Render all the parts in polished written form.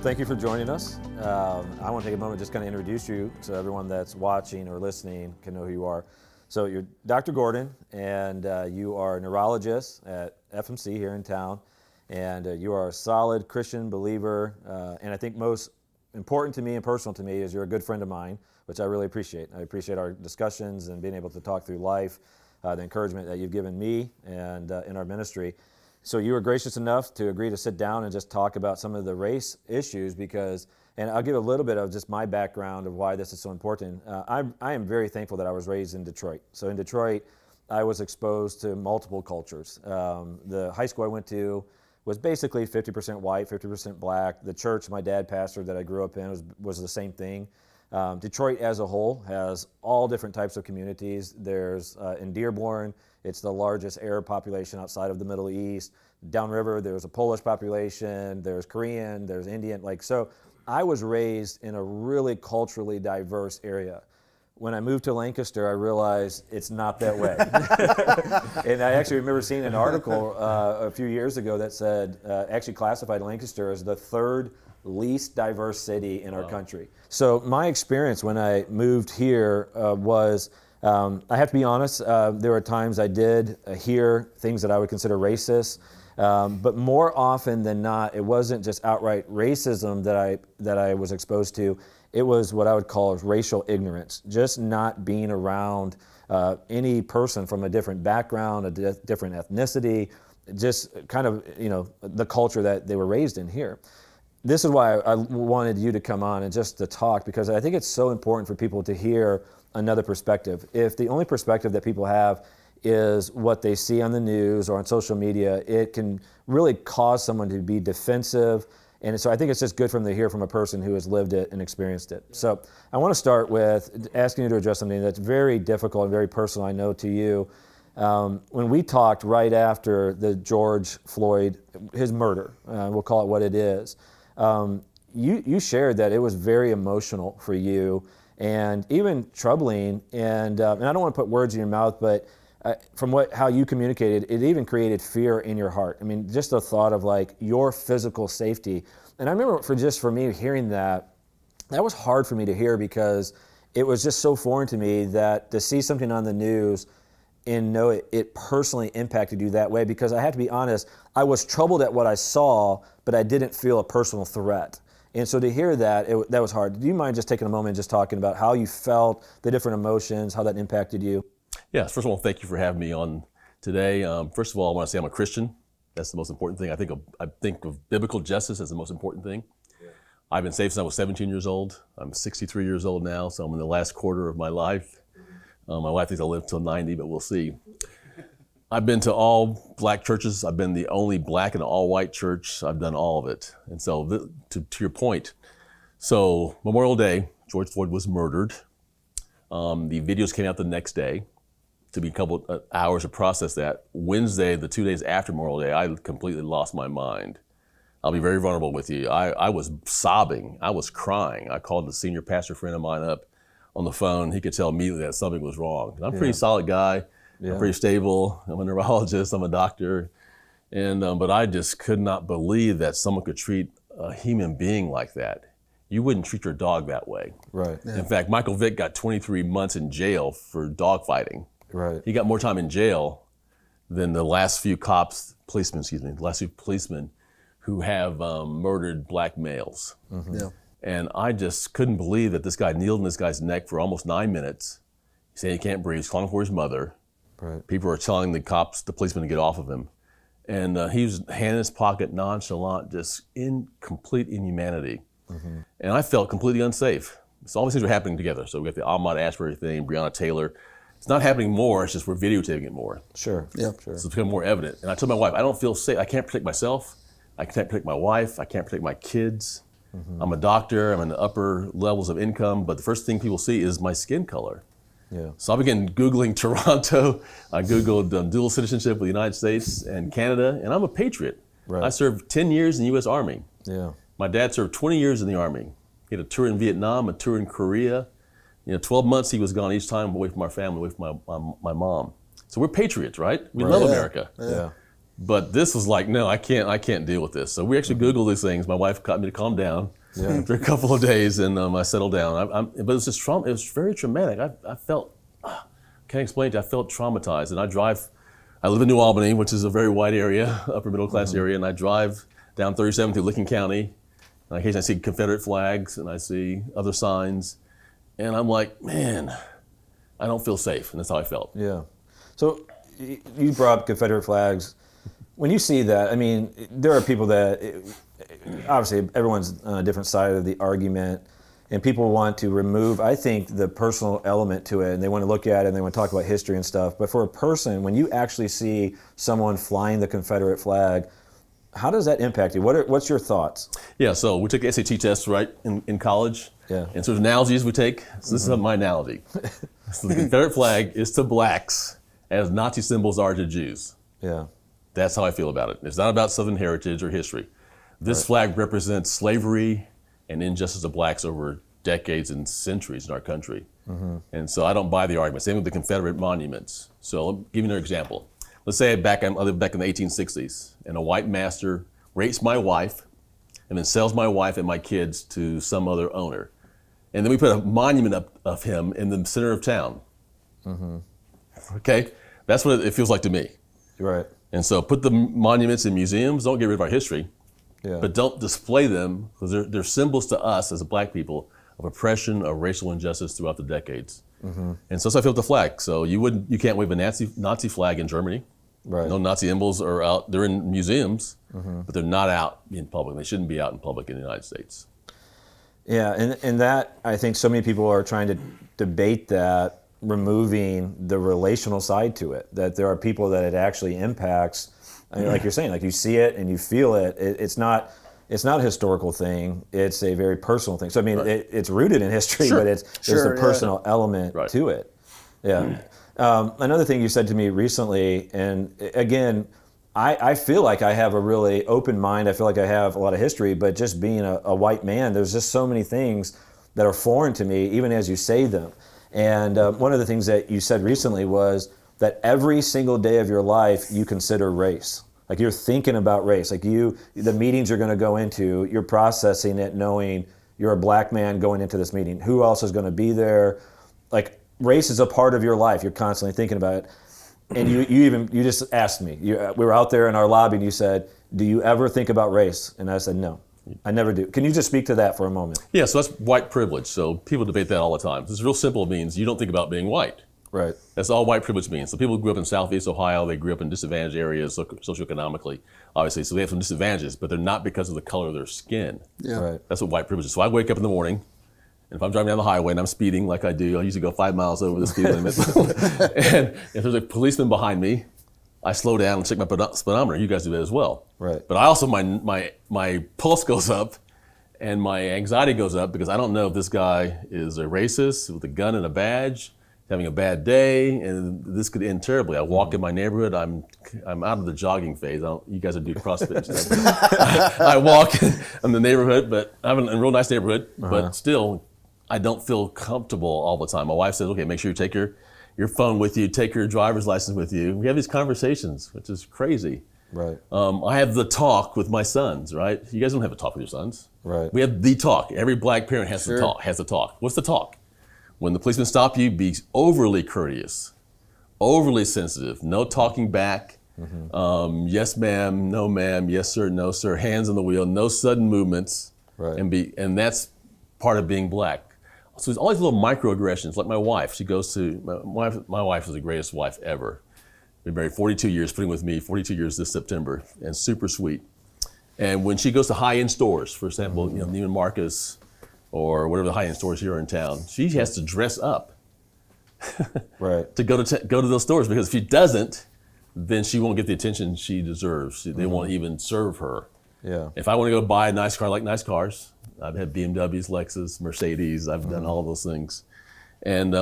thank you for joining us. I want to take a moment just kind of introduce you so everyone that's watching or listening can know who you are. So you're Dr. Gordon, and you are a neurologist at FMC here in town, and you are a solid Christian believer, and I think most important to me and personal to me is you're a good friend of mine, which I really appreciate. I appreciate our discussions and being able to talk through life, the encouragement that you've given me and in our ministry. So you were gracious enough to agree to sit down and just talk about some of the race issues and I'll give a little bit of just my background of why this is so important. I am very thankful that I was raised in Detroit. So in Detroit, I was exposed to multiple cultures. The high school I went to was basically 50% white, 50% black. The church my dad pastored that I grew up in was the same thing. Detroit as a whole has all different types of communities. There's in Dearborn, it's the largest Arab population outside of the Middle East. Downriver, there's a Polish population, there's Korean, there's Indian. So I was raised in a really culturally diverse area. When I moved to Lancaster, I realized it's not that way. And I actually remember seeing an article a few years ago that said, actually classified Lancaster as the third least diverse city in our country. So my experience when I moved here was, I have to be honest, there were times I did hear things that I would consider racist, but more often than not, it wasn't just outright racism that I was exposed to. It was what I would call racial ignorance, just not being around any person from a different background, a different ethnicity, just kind of, the culture that they were raised in here. This is why I wanted you to come on and just to talk, because I think it's so important for people to hear another perspective. If the only perspective that people have is what they see on the news or on social media, it can really cause someone to be defensive. And so I think it's just good for them to hear from a person who has lived it and experienced it. So I want to start with asking you to address something that's very difficult and very personal, I know, to you. When we talked right after the George Floyd, his murder, we'll call it what it is, you shared that it was very emotional for you and even troubling. And I don't want to put words in your mouth, but from how you communicated, it even created fear in your heart. I mean, just the thought of your physical safety. And I remember for me hearing that was hard for me to hear, because it was just so foreign to me that to see something on the news and know it personally impacted you that way. Because I have to be honest, I was troubled at what I saw, but I didn't feel a personal threat. And so to hear that was hard. Do you mind just taking a moment and just talking about how you felt, the different emotions, how that impacted you? Yes, first of all, thank you for having me on today. First of all, I want to say I'm a Christian. That's the most important thing. I think of biblical justice as the most important thing. Yeah. I've been saved since I was 17 years old. I'm 63 years old now, so I'm in the last quarter of my life. My wife thinks I'll live till 90, but we'll see. I've been to all black churches. I've been the only black in an all-white church. I've done all of it. And so to your point, so Memorial Day, George Floyd was murdered. The videos came out the next day. To be a couple of hours to process that. Wednesday, the 2 days after Memorial Day, I completely lost my mind. I'll be very vulnerable with you. I was sobbing. I was crying. I called the senior pastor friend of mine up on the phone. He could tell immediately that something was wrong. I'm a pretty solid guy. Yeah. I'm pretty stable. I'm a neurologist. I'm a doctor. And but I just could not believe that someone could treat a human being like that. You wouldn't treat your dog that way. Right. Yeah. In fact, Michael Vick got 23 months in jail for dog fighting. Right. He got more time in jail than the last few policemen who have murdered black males. Mm-hmm. Yeah. And I just couldn't believe that this guy kneeled in this guy's neck for almost 9 minutes. He's saying he can't breathe. He's calling for his mother. Right. People are telling the policemen to get off of him. And he was hand in his pocket, nonchalant, just in complete inhumanity. Mm-hmm. And I felt completely unsafe. So all these things were happening together. So we got the Ahmaud Ashbury thing, Breonna Taylor. It's not happening more, it's just we're videotaping it more. Sure. Yeah. Sure. So it's become more evident. And I told my wife, I don't feel safe. I can't protect myself. I can't protect my wife. I can't protect my kids. Mm-hmm. I'm a doctor. I'm in the upper levels of income. But the first thing people see is my skin color. Yeah. So I began Googling Toronto. I Googled dual citizenship with the United States and Canada. And I'm a patriot. Right. I served 10 years in the U.S. Army. Yeah. My dad served 20 years in the Army. He had a tour in Vietnam, a tour in Korea. 12 months he was gone each time away from our family, away from my mom. So we're patriots, right? We love America. Yeah. But this was like, no, I can't deal with this. So we actually Googled these things. My wife got me to calm down after a couple of days, and I settled down. But it was just trauma. It was very traumatic. I felt, can't explain it. I felt traumatized, and I live in New Albany, which is a very white area, upper middle class area, and I drive down 37 through Licking County, and occasionally I see Confederate flags, and I see other signs, and I'm like, man, I don't feel safe, and that's how I felt. Yeah. So you brought up Confederate flags. When you see that, I mean, there are people that, obviously everyone's on a different side of the argument, and people want to remove, I think, the personal element to it, and they want to look at it and they want to talk about history and stuff. But for a person, when you actually see someone flying the Confederate flag, how does that impact you? What's your thoughts? Yeah, so we took the SAT test, right, in college. Yeah. And so there's analogies we take. So this is my analogy. So the Confederate flag is to blacks as Nazi symbols are to Jews. Yeah. That's how I feel about it. It's not about Southern heritage or history. This flag represents slavery and injustice of blacks over decades and centuries in our country. And so I don't buy the argument. Same with the Confederate monuments. So I'll give you another example. Let's say I lived back in the 1860s, and a white master rapes my wife and then sells my wife and my kids to some other owner. And then we put a monument up of him in the center of town. Okay? That's what it feels like to me. Right. And so put the monuments in museums, don't get rid of our history, but don't display them, because they're symbols to us as a black people of oppression, of racial injustice throughout the decades. And so I feel the flag. So you can't wave a Nazi flag in Germany. Right. No Nazi symbols are out. They're in museums, but they're not out in public. They shouldn't be out in public in the United States. Yeah, and that, I think so many people are trying to debate that, removing the relational side to it, that there are people that it actually impacts. I mean, like you're saying, like you see it and you feel it. It's not a historical thing. It's a very personal thing. So I mean, it's rooted in history, but there's a personal element to it. Yeah. Another thing you said to me recently, and again, I feel like I have a really open mind. I feel like I have a lot of history, but just being a white man, there's just so many things that are foreign to me, even as you say them. And one of the things that you said recently was that every single day of your life you consider race. Like you're thinking about race. Like the meetings you're going to go into, you're processing it, knowing you're a black man going into this meeting. Who else is going to be there? Like race is a part of your life. You're constantly thinking about it. And you just asked me. We were out there in our lobby, and you said, "Do you ever think about race?" And I said, "No, I never do." Can you just speak to that for a moment? Yeah, so that's white privilege. So people debate that all the time. This is real simple. It means you don't think about being white. Right. That's all white privilege means. So people who grew up in Southeast Ohio, they grew up in disadvantaged areas socioeconomically, obviously. So they have some disadvantages, but they're not because of the color of their skin. Yeah. Right. That's what white privilege is. So I wake up in the morning, and if I'm driving down the highway and I'm speeding like I do, I usually go 5 miles over the speed limit. And if there's a policeman behind me, I slow down and check my speedometer. You guys do that as well. Right. But I also, my pulse goes up and my anxiety goes up because I don't know if this guy is a racist with a gun and a badge, having a bad day, and this could end terribly. I walk in my neighborhood. I'm out of the jogging phase. You guys do CrossFit. I walk in the neighborhood, but I'm in a real nice neighborhood, but still, I don't feel comfortable all the time. My wife says, okay, make sure you take your phone with you, take your driver's license with you. We have these conversations, which is crazy. Right. I have the talk with my sons, right? You guys don't have a talk with your sons. Right. We have the talk. Every black parent has to talk. What's the talk? When the policeman stops you, be overly courteous, overly sensitive, no talking back. Yes, ma'am, no, ma'am, yes, sir, no, sir, hands on the wheel, no sudden movements. Right. And that's part of being black. So there's always little microaggressions. Like my wife, she goes to, my wife is the greatest wife ever. We've been married 42 years, putting with me 42 years this September, and super sweet. And when she goes to high-end stores, for example, Neiman Marcus or whatever the high-end stores here in town, she has to dress up Right. to go to those stores, because if she doesn't, then she won't get the attention she deserves. They won't even serve her. Yeah. If I want to go buy a nice car, I like nice cars. I've had BMWs, Lexus, Mercedes. I've done all of those things. And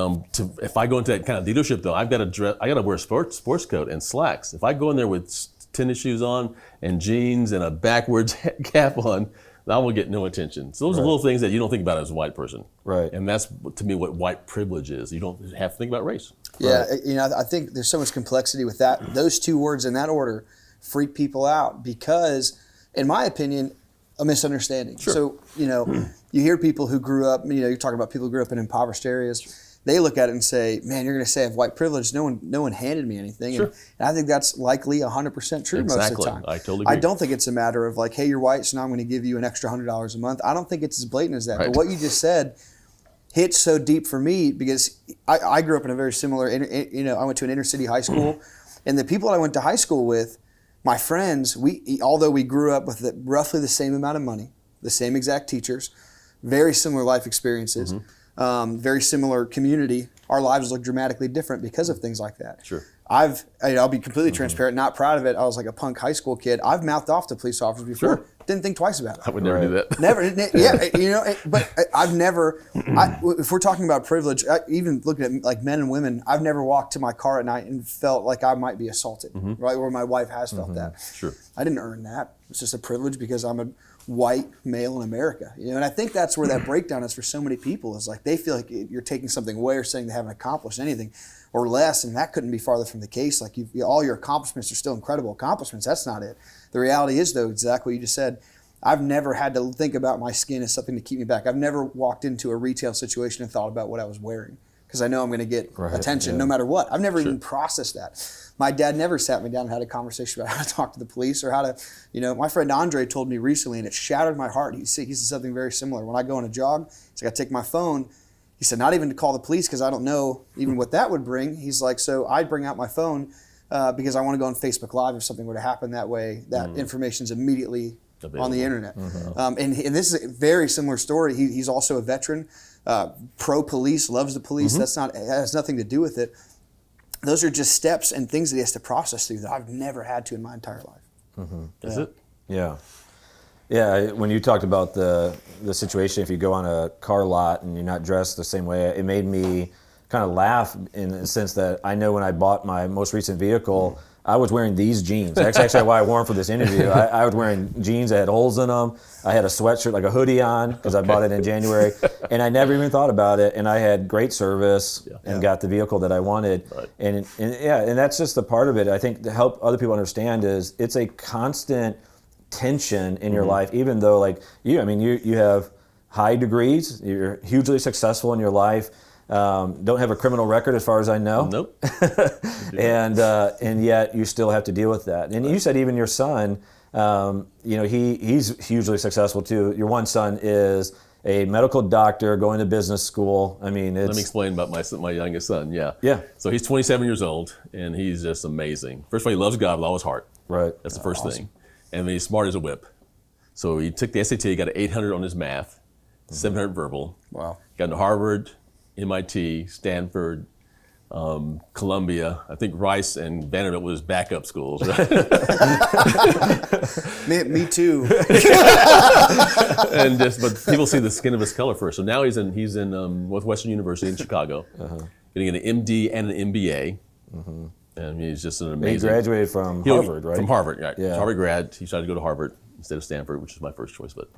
if I go into that kind of dealership, though, I got to wear a sports coat and slacks. If I go in there with tennis shoes on and jeans and a backwards cap on, I will get no attention. So those are little things that you don't think about as a white person. Right. And that's, to me, what white privilege is. You don't have to think about race. Yeah, I think there's so much complexity with that. Those two words in that order freak people out because, in my opinion, a misunderstanding. Sure. So, you hear people who grew up, you're talking about people who grew up in impoverished areas. They look at it and say, man, you're going to say I have white privilege. No one handed me anything. Sure. And I think that's likely 100% true most of the time. I totally agree. I don't think it's a matter of like, hey, you're white, so now I'm going to give you an extra $100 a month. I don't think it's as blatant as that. Right. But what you just said hits so deep for me because I grew up in a very similar, I went to an inner city high school. And the people I went to high school with, my friends, although we grew up with roughly the same amount of money, the same exact teachers, very similar life experiences, very similar community, our lives look dramatically different because of things like that. Sure. I'll be completely transparent, not proud of it. I was like a punk high school kid. I've mouthed off to police officers before. Sure. Didn't think twice about it. I would never do that. Never, yeah, but I've never, if we're talking about privilege, even looking at like men and women, I've never walked to my car at night and felt like I might be assaulted, right? Or my wife has felt that. Sure. I didn't earn that. It's just a privilege because I'm a white male in America, and I think that's where that breakdown is for so many people is like they feel like you're taking something away or saying they haven't accomplished anything or less, and that couldn't be farther from the case. Like all your accomplishments are still incredible accomplishments. That's not it. The reality is, though, exactly what you just said. I've never had to think about my skin as something to keep me back. I've never walked into a retail situation and thought about what I was wearing because I know I'm going to get attention no matter what. I've never even processed that. My dad never sat me down and had a conversation about how to talk to the police or how to, my friend Andre told me recently, and it shattered my heart. He said something very similar. When I go on a jog, he's like, I take my phone. He said, not even to call the police because I don't know even what that would bring. He's like, so I'd bring out my phone because I want to go on Facebook Live if something were to happen that way. That information's immediately on the internet. And this is a very similar story. He's also a veteran, pro-police, loves the police. It has nothing to do with it. Those are just steps and things that he has to process through that I've never had to in my entire life. Is it? Yeah. Yeah, when you talked about the situation, if you go on a car lot and you're not dressed the same way, it made me kind of laugh in the sense that I know when I bought my most recent vehicle, I was wearing these jeans. That's actually why I wore them for this interview. I was wearing jeans that had holes in them. I had a sweatshirt, like a hoodie on, because I bought it in January. And I never even thought about it. And I had great service and got the vehicle that I wanted. Right. And that's just the part of it. I think to help other people understand is it's a constant tension in your life, even though like you have high degrees, you're hugely successful in your life. Don't have a criminal record as far as I know. Nope. and yet you still have to deal with that. And you said even your son, he's hugely successful too. Your one son is a medical doctor going to business school. I mean, Let me explain about my youngest son. Yeah. Yeah. So he's 27 years old and he's just amazing. First of all, he loves God with all his heart. Right. That's the first thing. And he's smart as a whip. So he took the SAT, got an 800 on his math, 700 verbal. Wow. Got into Harvard, MIT, Stanford, Columbia. I think Rice and Vanderbilt was backup schools, right? Me too. But people see the skin of his color first. So now he's in Northwestern University in Chicago, getting an MD and an MBA. And he's just an amazing. He graduated from Harvard, right? From Harvard, right. Yeah. Harvard grad. He decided to go to Harvard instead of Stanford, which is my first choice, but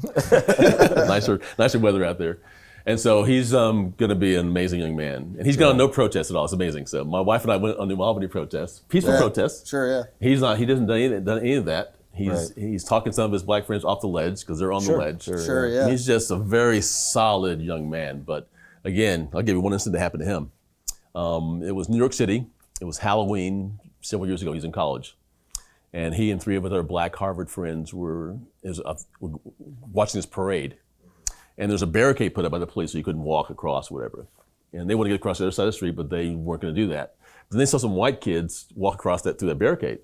nicer weather out there. And so he's going to be an amazing young man. And he's gone on no protest at all. It's amazing. So my wife and I went on the Albany protests, peaceful protests. Sure, yeah. He doesn't done any of that. He's talking some of his black friends off the ledge because they're on the ledge. Sure, yeah. And he's just a very solid young man. But again, I'll give you one incident that happened to him. It was New York City. It was Halloween several years ago. He's in college. And he and three of his other black Harvard friends were watching this parade. And there's a barricade put up by the police so you couldn't walk across or whatever. And they wanted to get across the other side of the street, but they weren't going to do that. Then they saw some white kids walk across through that barricade.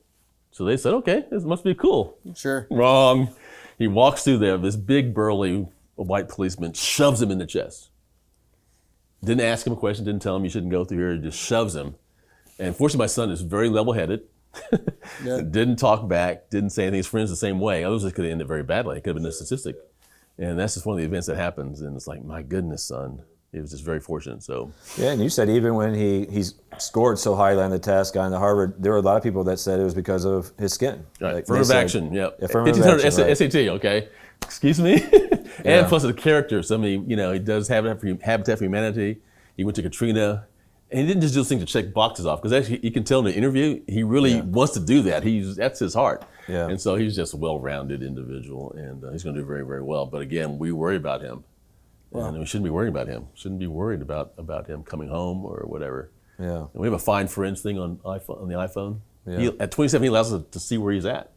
So they said, okay, this must be cool. Sure. Wrong. He walks through there. This big, burly white policeman shoves him in the chest. Didn't ask him a question, didn't tell him you shouldn't go through here, just shoves him. And fortunately, my son is very level-headed. Didn't talk back, didn't say anything. His friends the same way. Otherwise, it could have ended very badly. It could have been a statistic. And that's just one of the events that happens. And it's like, my goodness, son. He was just very fortunate. So yeah, and you said even when he scored so highly on the test, got into Harvard, there were a lot of people that said it was because of his skin. Right. Like affirmative action, yeah. Affirmative action, right. SAT, okay. Excuse me? And plus the character. So, I mean, he does Habitat for Humanity. He went to Katrina, And he didn't just do things to check boxes off, because actually you can tell in the interview, he really wants to do that. That's his heart. Yeah. And so he's just a well-rounded individual, and he's going to do very, very well. But again, we worry about him. Wow. And we shouldn't be worrying about him. Shouldn't be worried about him coming home or whatever. Yeah. And we have a Find Friends thing on the iPhone. Yeah. At 27, he allows us to see where he's at.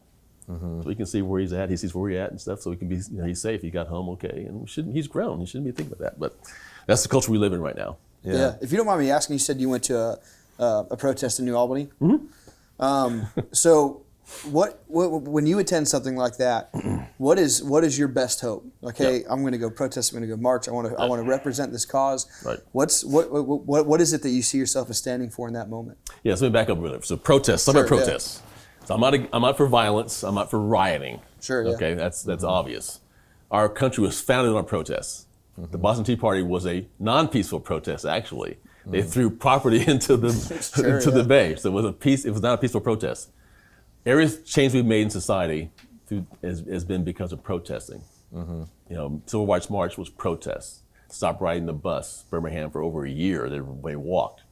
So he can see where he's at. He sees where we're at and stuff. So he can be, he's safe. He got home okay, and he's grown. He shouldn't be thinking about that. But that's the culture we live in right now. Yeah. If you don't mind me asking, you said you went to a protest in New Albany. So, what when you attend something like that, what is your best hope? Like, hey, I'm going to go protest. I'm going to go march. I want to represent this cause. Right. What is it that you see yourself as standing for in that moment? Yeah. So let me back up a minute. So protests. Talk about protests. So I'm not for violence. I'm not for rioting. Sure. Yeah. Okay. That's obvious. Our country was founded on protests. The Boston Tea Party was a non-peaceful protest. Actually, they threw property into the bay. So it was not a peaceful protest. Every change we've made in society has been because of protesting. Civil Rights March was protests. Stop riding the bus, Birmingham, for over a year. They walked.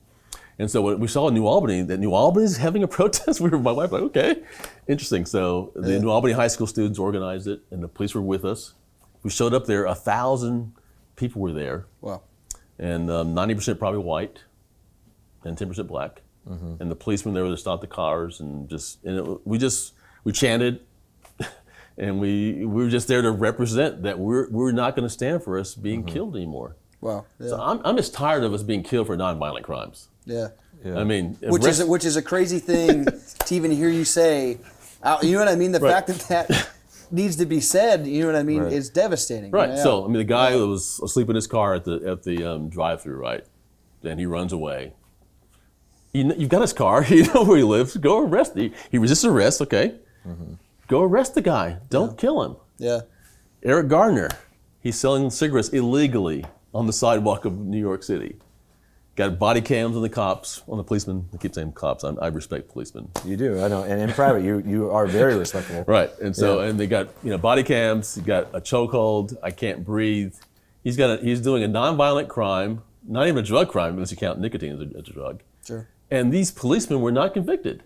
And so what we saw in New Albany, that New Albany is having a protest, my wife like, okay, interesting. So the New Albany high school students organized it, and the police were with us. We showed up there, 1,000 people were there. Wow. And 90% probably white and 10% black. And the policemen there to stop the cars, and we chanted, and we were just there to represent that we're not going to stand for us being killed anymore. Wow. Yeah. So I'm just tired of us being killed for nonviolent crimes. Yeah. I mean, which is a crazy thing to even hear you say. You know what I mean? The fact that needs to be said, you know what I mean, is devastating. Right. Yeah. So I mean, the guy was asleep in his car at the drive-through, right? Then he runs away. You've got his car. You know where he lives. Go arrest him. He resists arrest. Okay. Go arrest the guy. Don't kill him. Yeah. Eric Gardner, he's selling cigarettes illegally on the sidewalk of New York City. Got body cams on the cops, on the policemen. I keep saying cops. I respect policemen. You do, I know. And in private, you are very respectful. Right. And so, and they got body cams. He got a chokehold. I can't breathe. He's doing a nonviolent crime, not even a drug crime, unless you count nicotine as a drug. Sure. And these policemen were not convicted.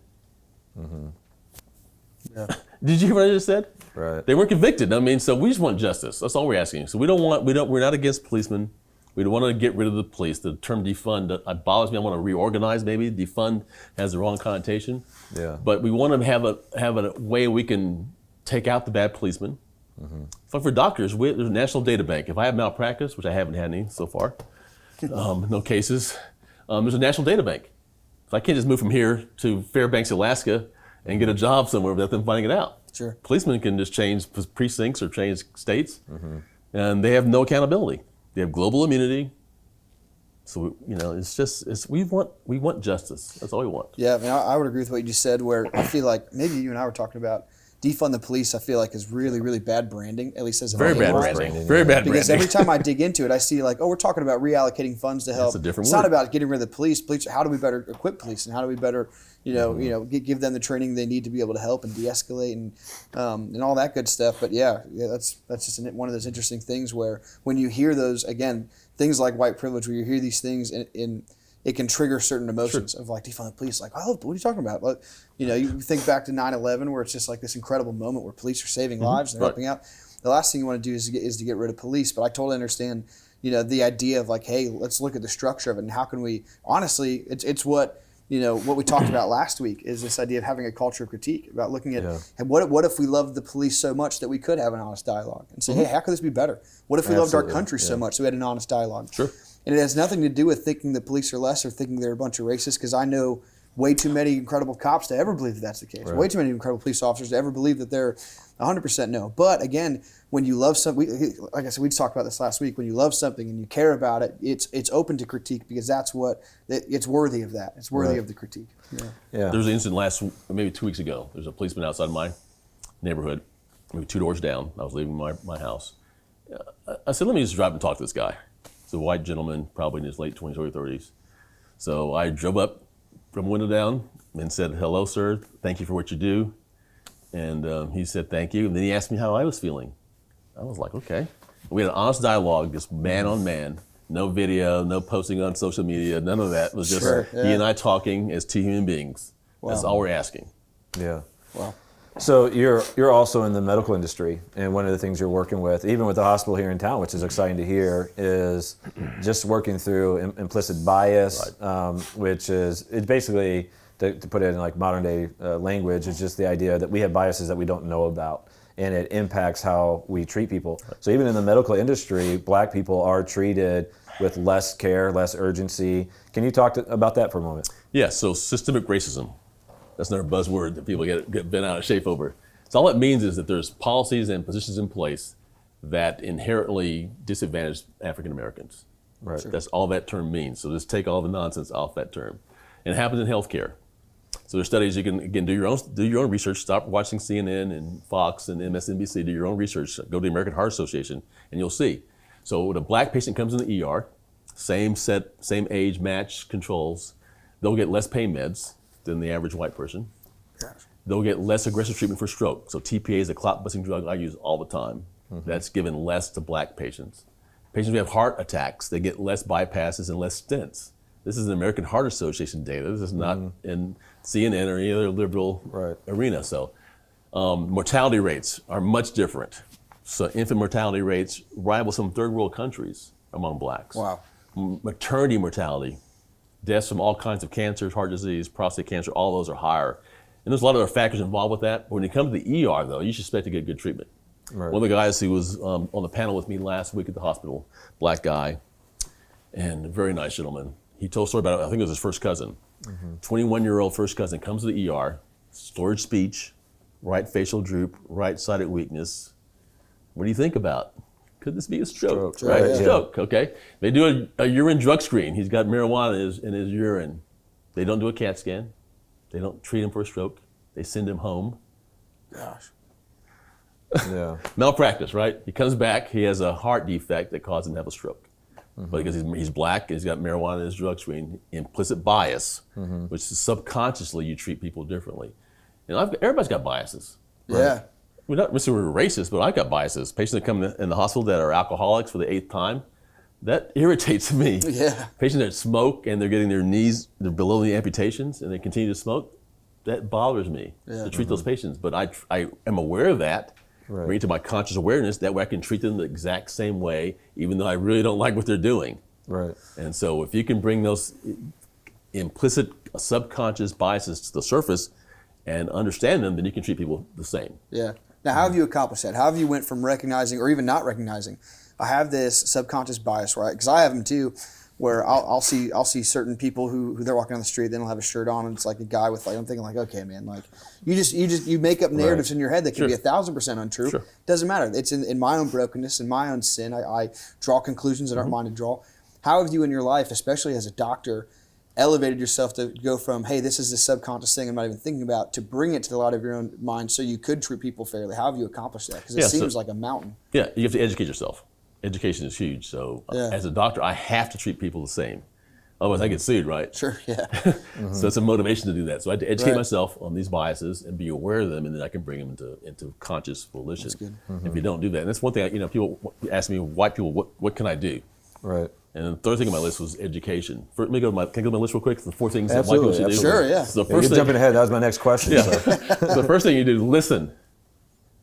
Yeah. Did you hear what I just said? Right. They weren't convicted. I mean, so we just want justice. That's all we're asking. So we're not against policemen. We don't want to get rid of the police. The term defund bothers me. I want to reorganize maybe. Defund has the wrong connotation. Yeah. But we want to have a way we can take out the bad policemen. So for doctors, there's a national data bank. If I have malpractice, which I haven't had any so far, no cases, there's a national data bank. So I can't just move from here to Fairbanks, Alaska, and get a job somewhere without them finding it out. Sure. Policemen can just change precincts or change states, and they have no accountability. They have global immunity. So we want justice. That's all we want. Yeah, I mean, I would agree with what you just said. Where I feel like maybe you and I were talking about defund the police. I feel like is really, really bad branding. At least as a very bad branding. Very bad branding. Because every time I dig into it, I see like, we're talking about reallocating funds to help. That's a different it's word. Not about getting rid of the police. How do we better equip police, and how do we better, give them the training they need to be able to help and de-escalate and all that good stuff. But yeah, that's just one of those interesting things where when you hear those again things like white privilege, where you hear these things in it can trigger certain emotions of like defund the police. Like, what are you talking about? Like, you think back to 9/11, where it's just like this incredible moment where police are saving lives and they're helping out. The last thing you want to do is to get rid of police. But I totally understand, the idea of like, hey, let's look at the structure of it and how can we. Honestly, it's what what we talked about last week is this idea of having a culture of critique, about looking at what if we loved the police so much that we could have an honest dialogue and say, hey, how could this be better? What if we loved our country so much that we had an honest dialogue? Sure. And it has nothing to do with thinking the police are less or thinking they're a bunch of racists, because I know way too many incredible cops to ever believe that that's the case. Right. Way too many incredible police officers to ever believe that they're 100% no. But again, when you love something, like I said, we talked about this last week, when you love something and you care about it, it's open to critique, because it's worthy of that. It's worthy of the critique. Yeah. There was an incident maybe 2 weeks ago. There's a policeman outside my neighborhood, maybe 2 doors down. I was leaving my house. I said, let me just drive and talk to this guy. It's a white gentleman, probably in his late 20s, early 30s. So I drove up from window down and said, hello, sir. Thank you for what you do. And he said, thank you. And then he asked me how I was feeling. I was like, okay. We had an honest dialogue, just man on man. No video, no posting on social media, none of that. It was just Sure, he and I talking as two human beings. That's all we're asking. Yeah. Wow. So you're also in the medical industry, and one of the things you're working with, even with the hospital here in town, which is exciting to hear, is just working through implicit bias, which is it's basically to put it in like modern day language, is just the idea that we have biases that we don't know about, and it impacts how we treat people. So even in the medical industry, Black people are treated with less care, less urgency. Can you talk about that for a moment? Yeah. So systemic racism. That's another buzzword that people get bent out of shape over. So all it means is that there's policies and positions in place that inherently disadvantage African Americans. Right. Sure. That's all that term means. So just take all the nonsense off that term. And it happens in healthcare. So there's studies you can, again, do your own research. Stop watching CNN and Fox and MSNBC. Do your own research. Go to the American Heart Association, and you'll see. So when a Black patient comes in the ER, same age, match controls, they'll get less pain meds than the average white person. Gosh. They'll get less aggressive treatment for stroke. So TPA is a clot-busting drug I use all the time. That's given less to Black patients. Patients who have heart attacks, they get less bypasses and less stents. This is an American Heart Association data. This is not in CNN or any other liberal arena. So mortality rates are much different. So infant mortality rates rival some third world countries among Blacks. Wow. Maternity mortality, deaths from all kinds of cancers, heart disease, prostate cancer, all those are higher. And there's a lot of other factors involved with that. But when you come to the ER, though, you should expect to get good treatment. Right. One of the guys who was on the panel with me last week at the hospital, Black guy, and a very nice gentleman, he told a story about, I think it was his first cousin. 21-year-old first cousin comes to the ER, slurred speech, right facial droop, right-sided weakness. What do you think about? Could this be a stroke? Right? Yeah. Stroke, okay. They do a urine drug screen. He's got marijuana in his urine. They don't do a CAT scan. They don't treat him for a stroke. They send him home. Gosh. Yeah. Malpractice, right? He comes back, he has a heart defect that caused him to have a stroke. But because he's Black, he's got marijuana in his drug screen, implicit bias, which is subconsciously you treat people differently. And everybody's got biases. Right? Yeah. We're not necessarily racist, but I've got biases. Patients that come in the hospital that are alcoholics for the 8th time, that irritates me. Yeah. Patients that smoke and they're getting they're below the amputations and they continue to smoke, that bothers me to treat those patients. But I am aware of that, bring it to my conscious awareness, that way I can treat them the exact same way, even though I really don't like what they're doing. Right. And so if you can bring those implicit subconscious biases to the surface and understand them, then you can treat people the same. Yeah. Now, how have you accomplished that? How have you went from recognizing, or even not recognizing, I have this subconscious bias, right? Because I have them too, where I'll see certain people who they're walking down the street, they don't have a shirt on, and it's like a guy with I'm thinking like, okay, man, like you make up narratives in your head that can be 1,000% untrue. Sure. Doesn't matter. It's in my own brokenness, in my own sin. I draw conclusions that aren't mine to draw. How have you in your life, especially as a doctor, elevated yourself to go from, hey, this is the subconscious thing I'm not even thinking about, to bring it to the light of your own mind so you could treat people fairly? How have you accomplished that? Because it seems like a mountain. Yeah, you have to educate yourself. Education is huge. So as a doctor, I have to treat people the same. Otherwise I get sued, right? Sure, yeah. So it's a motivation to do that. So I have to educate myself on these biases and be aware of them, and then I can bring them into conscious volition. That's good. If you don't do that, and that's one thing, people ask me, white people, what can I do? Right. And the third thing on my list was education. Can I go to my list real quick? The 4 things that white people should do. Sure, yeah. So the You're first thing, jumping ahead. That was my next question. Yeah. So. So the first thing you do is listen.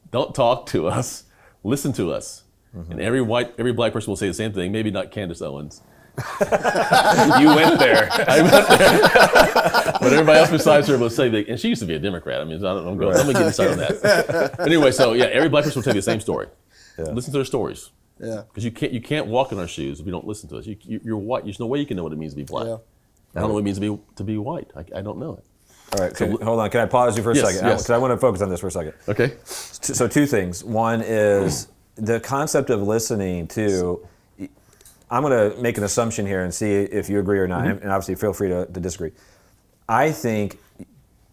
Don't talk to us. Listen to us. And every Black person will say the same thing. Maybe not Candace Owens. You went there. I went there. But everybody else besides her will say that. And she used to be a Democrat. I mean, I'm going to get inside on that. But anyway, so yeah, every Black person will tell you the same story. Yeah. Listen to their stories. Yeah. Because you can't walk in our shoes if you don't listen to us. You're white. There's no way you can know what it means to be Black. Yeah. I don't know what it means to be white. I don't know it. All right, so hold on. Can I pause you for a second? Yes. Because I want to focus on this for a second. Okay. So 2 things. One is the concept of listening to, I'm going to make an assumption here and see if you agree or not, and obviously feel free to disagree. I think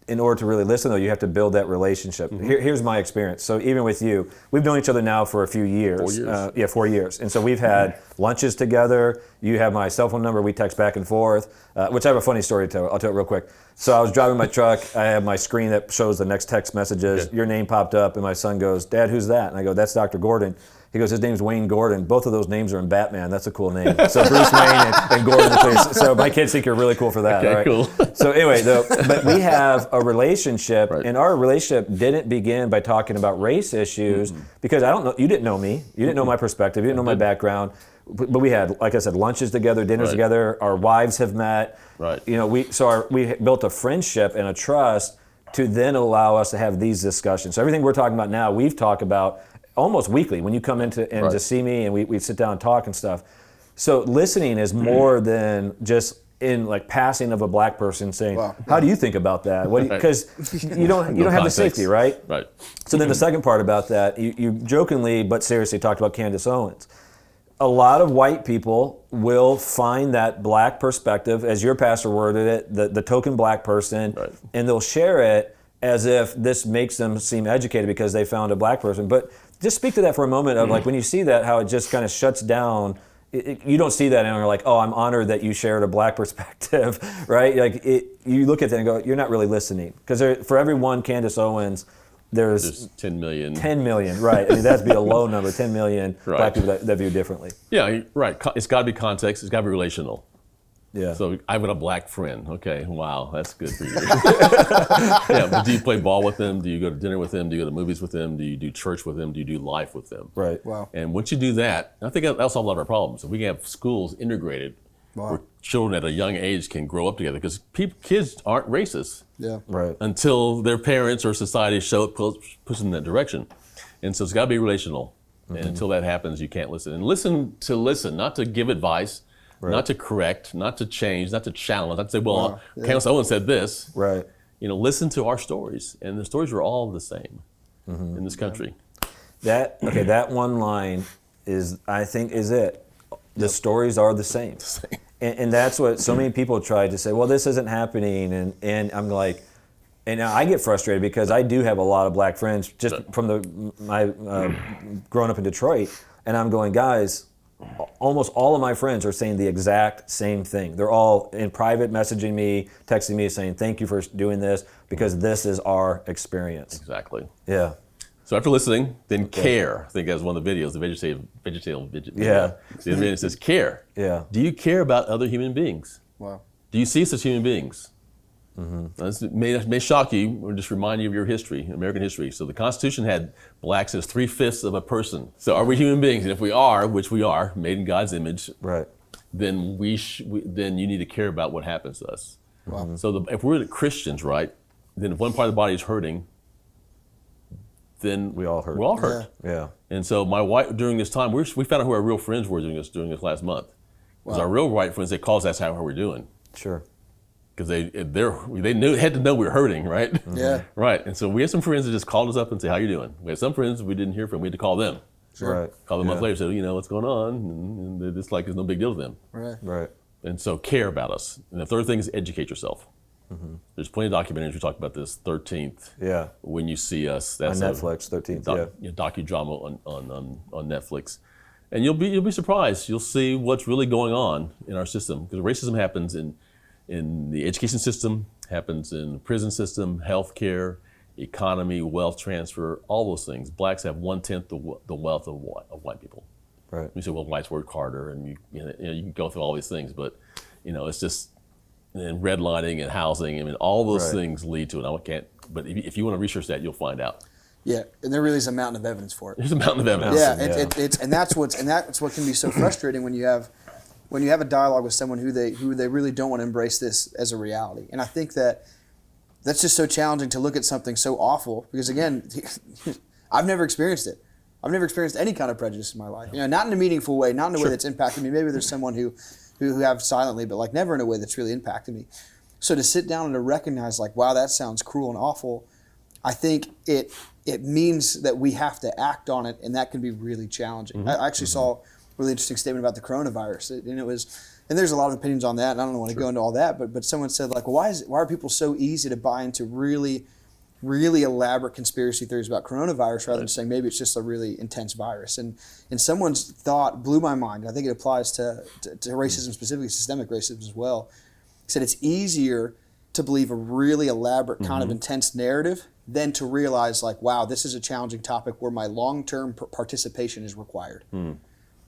in order to really listen, though, you have to build that relationship. Here's my experience. So even with you, we've known each other now for a few years. 4 years. 4 years. And so we've had lunches together, You have my cell phone number. We text back and forth, which I have a funny story to tell. I'll tell it real quick. So I was driving my truck. I have my screen that shows the next text messages. Okay. Your name popped up, and my son goes, "Dad, who's that?" And I go, "That's Dr. Gordon." He goes, "His name's Wayne Gordon." Both of those names are in Batman. That's a cool name. So Bruce Wayne and Gordon. So my kids think you're really cool for that. Okay, right? cool. So anyway, but we have a relationship, Right. and our relationship didn't begin by talking about race issues because I don't know. You didn't know me. You didn't know my perspective. You didn't know my background. But we had, like I said, lunches together, dinners Right. together. Our wives have met. Right. You know, we built a friendship and a trust to then allow us to have these discussions. So everything we're talking about now, we've talked about almost weekly when you come into and Right. to see me, and we sit down and talk and stuff. So listening is more than just in like passing of a black person saying, Wow. "How do you think about that?" Because you don't have the context. safety, right? Right. So then the second part about that, you jokingly but seriously talked about Candace Owens. A lot of white people will find that black perspective, as your pastor worded it, the token black person, Right. and they'll share it as if this makes them seem educated because they found a black person. But just speak to that for a moment of like when you see that, how it just kind of shuts down. You don't see that and you're like, "Oh, I'm honored that you shared a black perspective," right? Like you look at that and go, "You're not really listening," because for every one Candace Owens, there's 10 million. 10 million, right? I mean, that'd be a low number. 10 million Right. black people that view differently. Yeah, right. It's got to be context. It's got to be relational. Yeah. So I've got a black friend. Okay, wow, that's good for you. Yeah, but do you play ball with them? Do you go to dinner with them? Do you go to movies with them? Do you do church with them? Do you do life with them? Right. Wow. And once you do that, I think that'll solve a lot of our problems. If we can have schools integrated Wow. where children at a young age can grow up together, because kids aren't racist Yeah. Right. until their parents or society push them in that direction. And so it's got to be relational. And until that happens, you can't listen. And listen, not to give advice, not to correct, not to change, not to challenge, not to say, well, Wow. Yeah. Candace Owens said this. Right. You know, listen to our stories. And the stories are all the same in this country. That one line is, I think, is it. The stories are the same. And that's what so many people try to say, well, this isn't happening. And I'm like, and I get frustrated because I do have a lot of black friends just from my growing up in Detroit. And I'm going, guys, almost all of my friends are saying the exact same thing. They're all in private messaging me, texting me saying, "Thank you for doing this because this is our experience." Exactly. Yeah. So after listening, then care. I think that's one of the videos, the vegetative video. Yeah. The video says care. Yeah. Do you care about other human beings? Wow. Do you see us as human beings? Now, this may shock you or just remind you of your history, American history. So the Constitution had blacks as 3/5 of a person. So are we human beings? And if we are, which we are, made in God's image, Right. then then you need to care about what happens to us. Wow. So if we're then if one part of the body is hurting, then We all hurt. We're all hurt. Yeah. And so my wife, during this time, we found out who our real friends were during this last month. Because our real white friends, they call us, that's how we're doing. Sure. Because they had to know we were hurting, right? Yeah. Right. And so we had some friends that just called us up and said, "How you doing?" We had some friends we didn't hear from. We had to call them. Right. Call them a month later, said, "What's going on?" And they're just like, it's no big deal to them. Right. Right. And so care about us. And the third thing is educate yourself. There's plenty of documentaries. We talked about this 13th. Yeah. When You See Us. On That's Netflix, 13th. Yeah. docudrama on Netflix. And you'll be surprised. You'll see what's really going on in our system. Because racism happens in the education system, happens in the prison system, healthcare, economy, wealth transfer, all those things. Blacks have 1/10 the wealth of white people. Right. You say, well, whites work harder, and you can go through all these things, but it's just and redlining and housing. I mean, all those Right. things lead to it. But if you want to research that, you'll find out. Yeah, and there really is a mountain of evidence for it. There's a mountain of evidence. Yeah, Yeah. it's and that's what can be so frustrating when you have a dialogue with someone who they really don't want to embrace this as a reality. And I think that's just so challenging to look at something so awful because again, I've never experienced it. I've never experienced any kind of prejudice in my life. Not in a meaningful way, not in a way that's impacted me. Maybe there's someone who have silently, but like never in a way that's really impacted me. So to sit down and to recognize like, wow, that sounds cruel and awful, I think it means that we have to act on it, and that can be really challenging. I actually saw a really interesting statement about the coronavirus, and there's a lot of opinions on that, and I don't want to go into all that, but someone said like, well, why are people so easy to buy into really really elaborate conspiracy theories about coronavirus rather than saying maybe it's just a really intense virus. And someone's thought blew my mind. I think it applies to racism, specifically systemic racism as well. He said it's easier to believe a really elaborate kind of intense narrative than to realize like, wow, this is a challenging topic where my long-term participation is required. And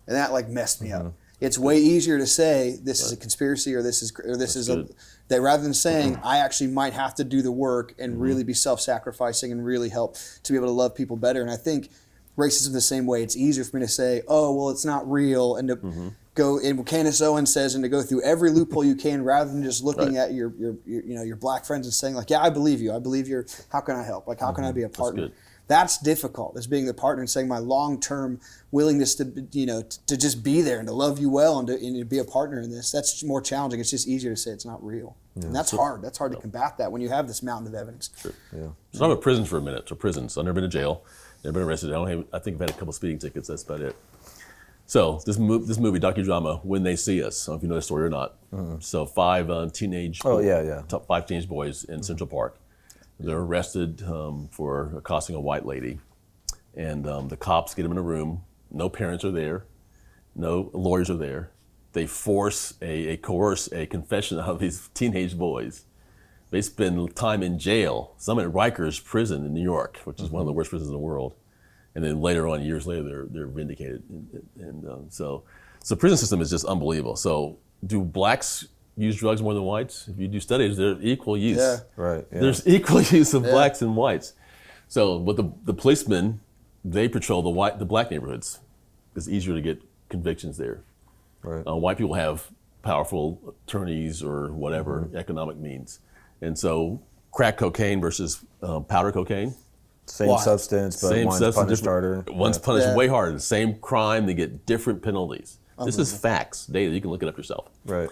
that like messed me up. It's way easier to say this is a conspiracy or this is that rather than saying I actually might have to do the work and really be self-sacrificing and really help to be able to love people better. And I think racism the same way. It's easier for me to say, oh, well, it's not real, and to go and Candace Owens says, and to go through every loophole you can rather than just looking at your black friends and saying like, yeah, I believe you. I believe you're. How can I help? Like, how can I be a partner? That's difficult, as being the partner and saying my long-term willingness to just be there and to love you well and to be a partner in this. That's more challenging. It's just easier to say it's not real. Yeah. And that's hard. That's hard to combat that when you have this mountain of evidence. Sure. Yeah. So I'm at prison for a minute. So prisons. I've never been to jail. Never been arrested. I think I've had a couple speeding tickets. That's about it. So this movie, docudrama, When They See Us. I don't know if you know the story or not. So five teenage boys in Central Park. They're arrested for accosting a white lady, and the cops get them in a room. No parents are there, no lawyers are there. They coerce a confession out of these teenage boys. They spend time in jail, some at Rikers prison in New York, which is one of the worst prisons in the world. And then later on, years later, they're vindicated. So prison system is just unbelievable. So do blacks use drugs more than whites? If you do studies, there's equal use. Yeah. Right. Yeah. There's equal use of blacks and whites. So, but the policemen, they patrol the black neighborhoods. It's easier to get convictions there. Right. White people have powerful attorneys or whatever economic means, and so crack cocaine versus powder cocaine. Same substance, but one's punished harder. One's punished way harder. The same crime, they get different penalties. This is facts, data. You can look it up yourself. Right.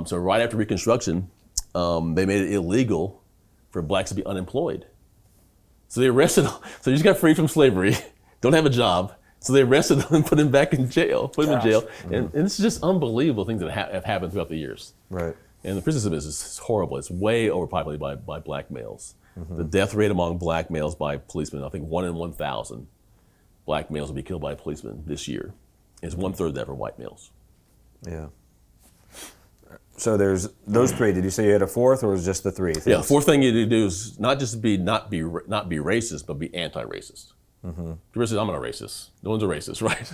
So right after Reconstruction, they made it illegal for blacks to be unemployed. So they arrested them. So you just got freed from slavery, don't have a job. So they arrested them and put them back in jail, And this is just unbelievable things that have happened throughout the years. Right. And the prison system is horrible. It's way overpopulated by black males. The death rate among black males by policemen, I think 1 in 1,000 black males will be killed by policemen this year. It's 1/3 that for white males. Yeah. So there's those three. Did you say you had a fourth, or was it just the three? Yeah, the fourth thing you need to do is not just not be racist, but be anti-racist. If you're racist, I'm not a racist. No one's a racist, right?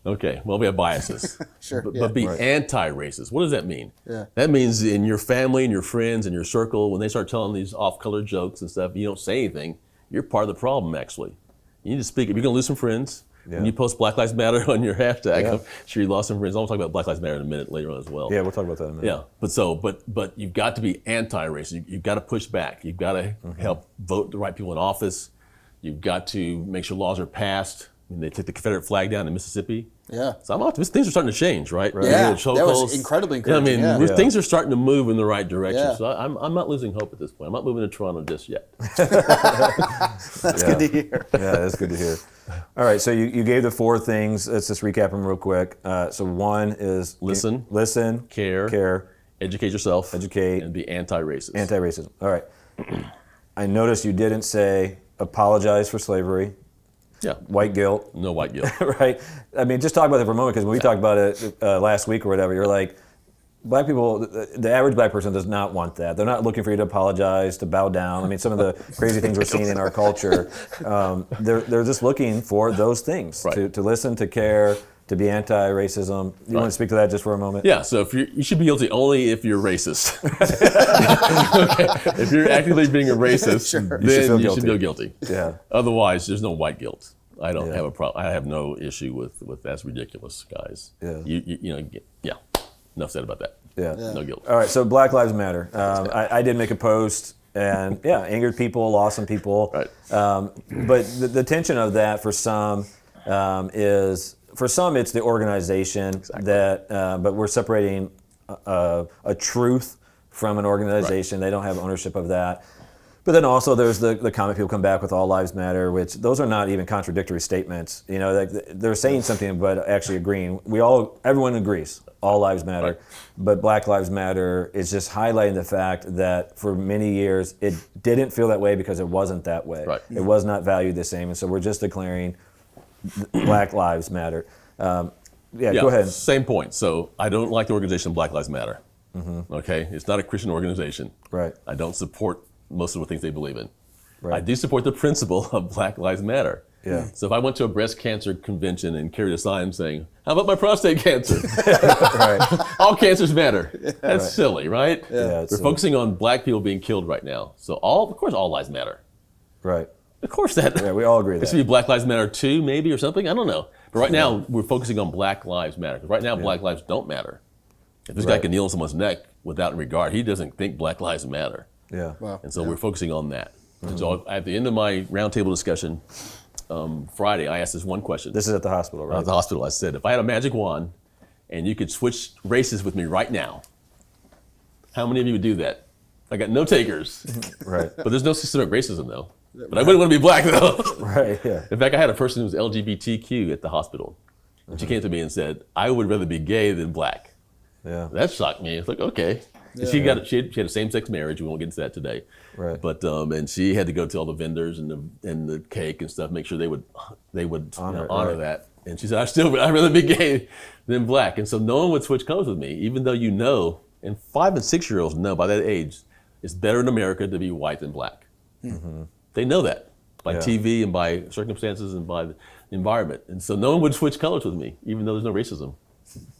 Okay, well, we have biases. Sure. But be anti-racist. What does that mean? Yeah. That means in your family and your friends and your circle, when they start telling these off-color jokes and stuff, you don't say anything. You're part of the problem, actually. You need to speak. If you're going to lose some friends, when you post Black Lives Matter on your hashtag, I'm sure you lost some friends. I'll talk about Black Lives Matter in a minute later on as well. Yeah, we'll talk about that in a minute. Yeah, but you've got to be anti-racist. You've got to push back. You've got to help vote the right people in office. You've got to make sure laws are passed. I mean, they took the Confederate flag down in Mississippi. Yeah. So I'm optimistic. Things are starting to change, right? Yeah, that was incredibly encouraging. Things are starting to move in the right direction. Yeah. So I'm not losing hope at this point. I'm not moving to Toronto just yet. That's good to hear. Yeah, that's good to hear. All right, so you gave the four things. Let's just recap them real quick. So one is listen, care, educate yourself, and be anti-racist. Anti-racism. All right. I noticed you didn't say apologize for slavery. Yeah. White guilt. No white guilt. Right. I mean, just talk about that for a moment, because when we talked about it last week or whatever, you're like, black people, the average black person does not want that. They're not looking for you to apologize, to bow down. I mean, some of the crazy things we're seeing in our culture, they're just looking for those things, to listen, to care, to be anti-racism. You want to speak to that just for a moment? Yeah, so you should be guilty only if you're racist. Okay. If you're actively being a racist, then you should feel guilty. Yeah. Otherwise, there's no white guilt. I don't have a problem. I have no issue with that's ridiculous, guys. Yeah. Enough said about that. Yeah. No guilt. All right, so Black Lives Matter. I did make a post, and angered people, lost some people. Right. But the tension of that for some is, for some it's the organization that, but we're separating a truth from an organization. They don't have ownership of that. But then also there's the comment people come back with all lives matter, which those are not even contradictory statements. You know, they're saying something but actually agreeing. Everyone agrees all lives matter, Right. but Black Lives Matter is just highlighting the fact that for many years it didn't feel that way because it wasn't that way. Right. It was not valued the same, and so we're just declaring Black Lives Matter. Yeah, go ahead. Same point. So I don't like the organization Black Lives Matter. Okay, it's not a Christian organization. Right. I don't support most of the things they believe in. Right. I do support the principle of Black Lives Matter. Yeah. So if I went to a breast cancer convention and carried a sign saying, "How about my prostate cancer?" Right. All cancers matter. That's silly, right? Yeah, it's We're silly. focusing on black people being killed right now. So of course, all lives matter. Right. Of course, that. Yeah, we all agree It that. should be Black Lives Matter 2, maybe, or something. I don't know. But right now, we're focusing on Black Lives Matter. 'Cause right now, Black lives don't matter. If this guy Right. can kneel on someone's neck without regard, he doesn't think Black Lives Matter. Yeah. Wow. And so we're focusing on that. And so at the end of my roundtable discussion Friday, I asked this one question. This is at the hospital, right? At the hospital, I said, if I had a magic wand and you could switch races with me right now, how many of you would do that? I got no takers. Right. But there's no systemic racism, though. But I wouldn't want to be black, though. Right. Yeah. In fact, I had a person who was LGBTQ at the hospital. And she came to me and said, I would rather be gay than black. Yeah. That shocked me. It's like, okay. And she had a same-sex marriage. We won't get into that today. Right. But and she had to go to all the vendors and the cake and stuff, make sure they would honor right. that. And she said, I'd rather be gay than black. And so no one would switch colors with me, even though you know, and 5 and 6 year olds know by that age, it's better in America to be white than black. Mm-hmm. They know that by TV and by circumstances and by the environment. And so no one would switch colors with me, even though there's no racism.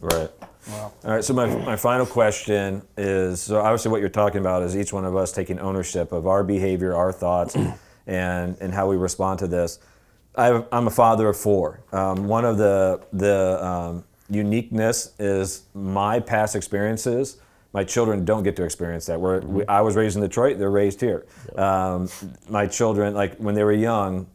Right. Wow. All right. So my final question is: so obviously, what you're talking about is each one of us taking ownership of our behavior, our thoughts, and how we respond to this. I'm a father of 4. One of the uniqueness is my past experiences. My children don't get to experience that. I was raised in Detroit; they're raised here. My children, like when they were young,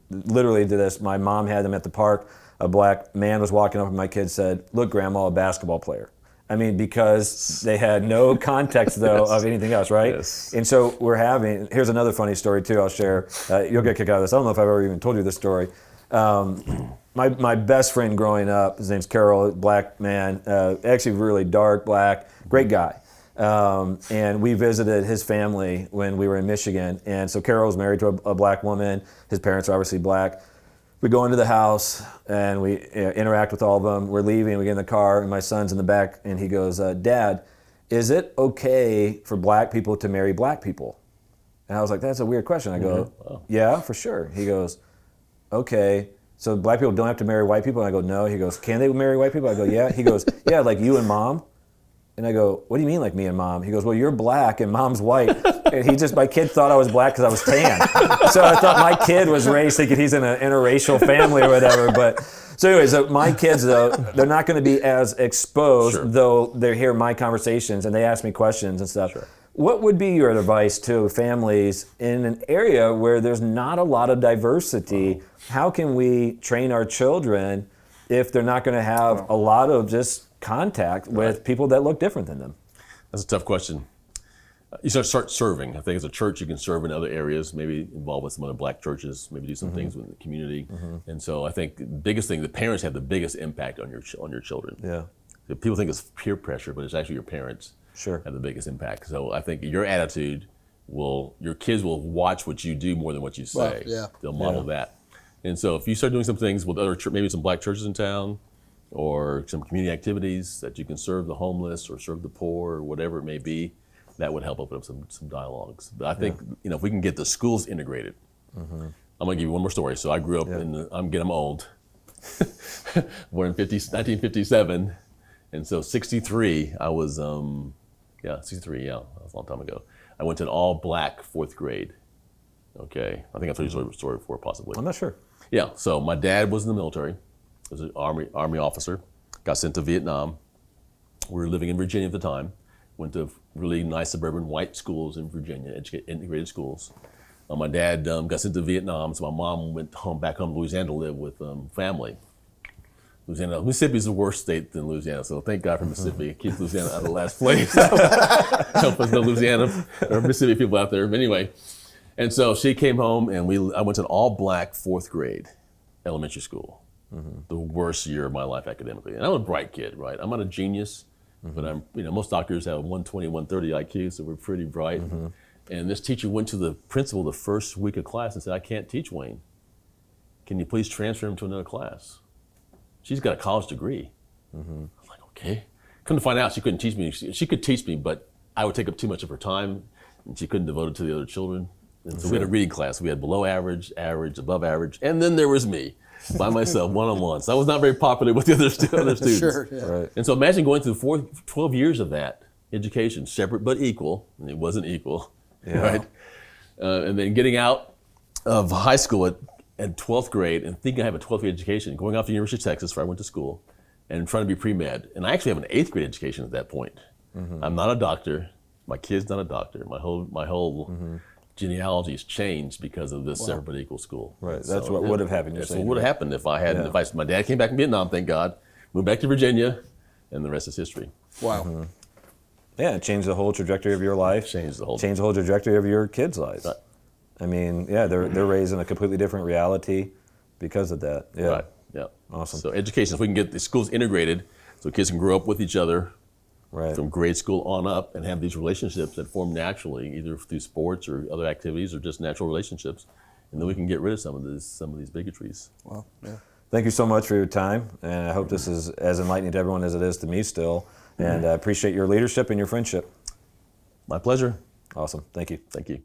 literally to this. My mom had them at the park. A black man was walking up and my kid said, "Look, Grandma, a basketball player." I mean, because they had no context, though, of anything else, right? Yes. And so here's another funny story, too, I'll share. You'll get a kick out of this. I don't know if I've ever even told you this story. My best friend growing up, his name's Carol, black man, actually really dark, black, great guy. And we visited his family when we were in Michigan. And so Carol was married to a black woman. His parents are obviously black. We go into the house and we interact with all of them. We're leaving, we get in the car, and my son's in the back, and he goes, "Dad, is it okay for black people to marry black people?" And I was like, "That's a weird question." I go, "Yeah, for sure." He goes, "Okay, so black people don't have to marry white people?" And I go, "No." He goes, "Can they marry white people?" I go, "Yeah." He goes, "Yeah, like you and Mom." And I go, "What do you mean like me and Mom?" He goes, "Well, you're black and Mom's white." And my kid thought I was black because I was tan. So I thought my kid was raised thinking he's in an interracial family or whatever. But so anyways, my kids, though, they're not going to be as exposed, though they hear my conversations and they ask me questions and stuff. Sure. What would be your advice to families in an area where there's not a lot of diversity? How can we train our children if they're not going to have a lot of just contact with people that look different than them? That's a tough question. You start serving. I think as a church, you can serve in other areas, maybe involved with some other black churches, maybe do some things with the community. And so I think the biggest thing, the parents have the biggest impact on your children. Yeah. People think it's peer pressure, but it's actually your parents have the biggest impact. So I think your attitude your kids will watch what you do more than what you say. They'll model that. And so if you start doing some things with maybe some black churches in town, or some community activities that you can serve the homeless or serve the poor or whatever it may be, that would help open up some dialogues. But I think if we can get the schools integrated. I'm going to give you one more story. So I grew up I'm old. Born in 1957, and so 63. I was 63. Yeah, that was a long time ago. I went to an all-black 4th grade. Okay, I think I've told you the story before, possibly. I'm not sure. Yeah. So my dad was in the military. Was an army officer, got sent to Vietnam. We were living in Virginia at the time. Went to really nice suburban white schools in Virginia, integrated schools. My dad got sent to Vietnam, so my mom went back home to Louisiana to live with family. Louisiana. Mississippi's the worst state than Louisiana, so thank God for Mississippi. It keeps Louisiana out of last place. Help us know Louisiana or Mississippi people out there. But anyway, and so she came home, and I went to an all-black 4th grade elementary school. The worst year of my life academically. And I'm a bright kid, right? I'm not a genius, but I'm, most doctors have 120, 130 IQ, so we're pretty bright. And this teacher went to the principal the first week of class and said, I can't teach Wayne. Can you please transfer him to another class? She's got a college degree. I'm like, okay. Come to find out, she couldn't teach me. She could teach me, but I would take up too much of her time, and she couldn't devote it to the other children. And so we had a reading class. We had below average, average, above average, and then there was me by myself, one-on-one. So I was not very popular with the other students. Sure, yeah. Right. And so imagine going through 12 years of that education, separate but equal, and it wasn't equal, right? And then getting out of high school at 12th grade and thinking I have a 12th grade education, going off to the University of Texas where I went to school and trying to be pre-med. And I actually have an 8th grade education at that point. I'm not a doctor. My kid's not a doctor. My whole genealogy has changed because of this separate but equal school. Right. That's what would have happened. That's what would have happened if I hadn't. My dad came back from Vietnam, thank God, moved back to Virginia, and the rest is history. Wow. Yeah, it changed the whole trajectory of your life. Changed the whole trajectory of your kids' lives. Right. I mean, yeah, they're raised in a completely different reality because of that. Yeah. Right. Yeah. Awesome. So education, if we can get the schools integrated so kids can grow up with each other from grade school on up and have these relationships that form naturally, either through sports or other activities or just natural relationships, and then we can get rid of some of these bigotries. Wow. Yeah. Thank you so much for your time, and I hope this is as enlightening to everyone as it is to me still. And I appreciate your leadership and your friendship. My pleasure. Awesome. Thank you. Thank you.